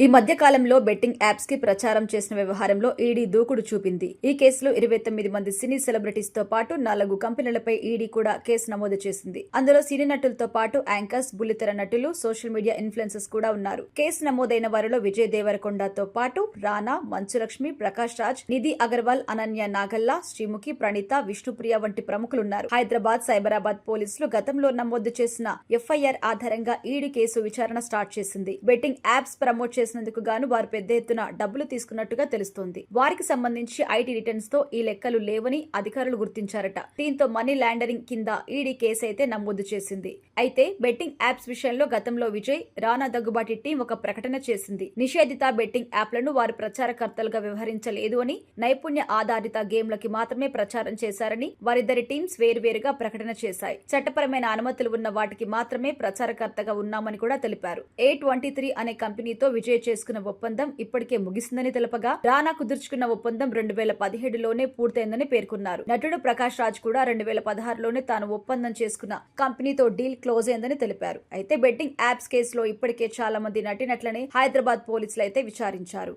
ఈ మధ్య కాలంలో బెట్టింగ్ యాప్స్ కి ప్రచారం చేసిన వ్యవహారంలో ఈడీ దూకుడు చూపింది. ఈ కేసులో 29 మంది సినీ సెలబ్రిటీస్ తో పాటు 4 కంపెనీలపై ఈడీ కూడా కేసు నమోదు చేసింది. అందులో సినీ నటులతో పాటు యాంకర్స్, బుల్లితెర నటులు, సోషల్ మీడియా ఇన్ఫ్లుయెన్సర్స్ కూడా ఉన్నారు. కేసు నమోదైన వారిలో విజయ్ దేవరకొండతో పాటు రానా, మంచులక్ష్మి, ప్రకాష్ రాజ్, నిధి అగర్వాల్, అనన్య నాగల్లా, శ్రీముఖి, ప్రణీత, విష్ణుప్రియ వంటి ప్రముఖులున్నారు. హైదరాబాద్, సైబరాబాద్ పోలీసులు గతంలో నమోదు చేసిన ఎఫ్ఐఆర్ ఆధారంగా ఈడీ కేసు విచారణ స్టార్ట్ చేసింది. బెట్టింగ్ యాప్స్ ప్రమోట్ చేసినందుకు గాను వారు పెద్ద ఎత్తున డబ్బులు తీసుకున్నట్టుగా తెలుస్తోంది. వారికి సంబంధించి ఐటీ రిటర్న్స్ తో ఈ లెక్కలు లేవని అధికారులు గుర్తించారట. దీంతో మనీ లాండరింగ్ కింద ఈడీ కేసు అయితే నమోదు చేసింది. అయితే బెట్టింగ్ యాప్స్ విషయంలో గతంలో విజయ్, రానా దగ్గుబాటి టీం ఒక ప్రకటన చేసింది. నిషేధిత బెట్టింగ్ యాప్లను వారు ప్రచారకర్తలుగా వ్యవహరించలేదు అని, నైపుణ్య ఆధారిత గేమ్లకి మాత్రమే ప్రచారం చేశారని వారిద్దరి టీమ్స్ వేరువేరుగా ప్రకటన చేశాయి. చట్టపరమైన అనుమతులు ఉన్న వాటికి మాత్రమే ప్రచారకర్తగా ఉన్నామని కూడా తెలిపారు. A23 అనే కంపెనీతో విజయ్ చేసుకున్న ఒప్పందం ఇప్పటికే ముగిసిందని తెలపగా, రానా కుదుర్చుకున్న ఒప్పందం 2017లోనే పూర్తయిందని పేర్కొన్నారు. నటుడు ప్రకాష్ రాజ్ కూడా 2016లోనే తాను ఒప్పందం చేసుకున్న కంపెనీతో డీల్ క్లోజ్ అయిందని తెలిపారు. అయితే బెట్టింగ్ యాప్స్ కేసులో ఇప్పటికే చాలా మంది నటినట్లనే హైదరాబాద్ పోలీసులు అయితే విచారించారు.